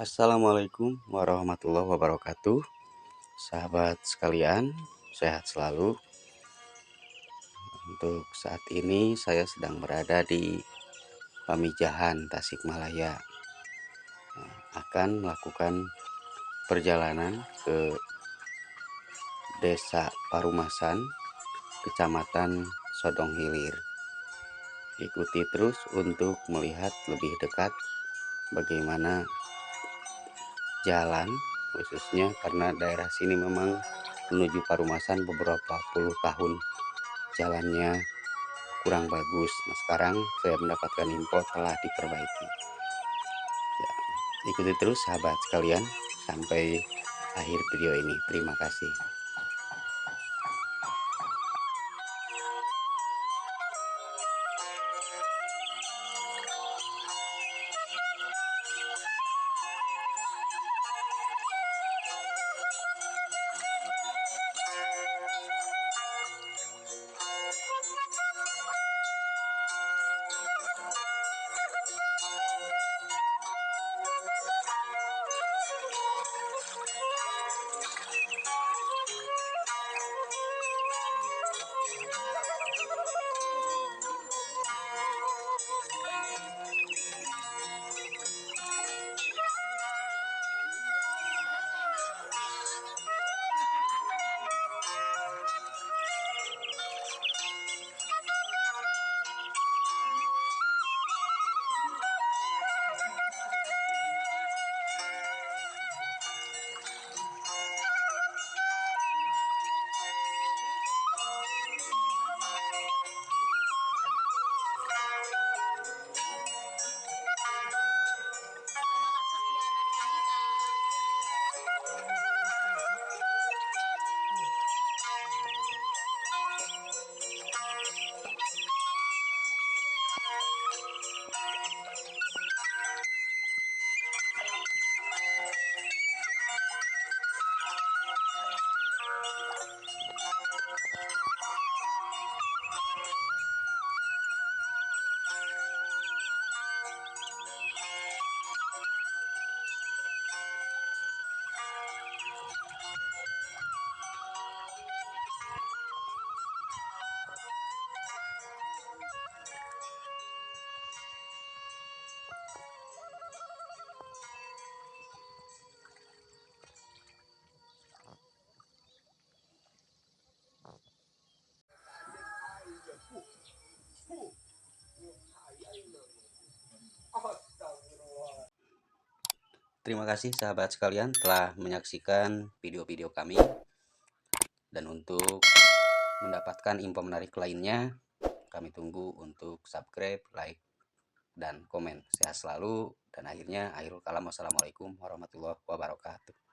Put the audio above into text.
Assalamualaikum warahmatullahi wabarakatuh. Sahabat sekalian, sehat selalu. Untuk saat ini saya sedang berada di Pamijahan, Tasikmalaya. Akan melakukan perjalanan ke Desa Parumasan, Kecamatan Sodong Hilir. Ikuti terus untuk melihat lebih dekat bagaimana jalan, khususnya karena daerah sini memang menuju Parumasan beberapa puluh tahun jalannya kurang bagus. Nah, sekarang saya mendapatkan info telah diperbaiki. Ya, ikuti terus sahabat sekalian sampai akhir video ini. Terima kasih. Terima kasih sahabat sekalian telah menyaksikan video-video kami. Dan untuk mendapatkan info menarik lainnya, kami tunggu untuk subscribe, like, dan komen. Sehat selalu, dan akhirnya akhirul kalam. Wassalamualaikum warahmatullahi wabarakatuh.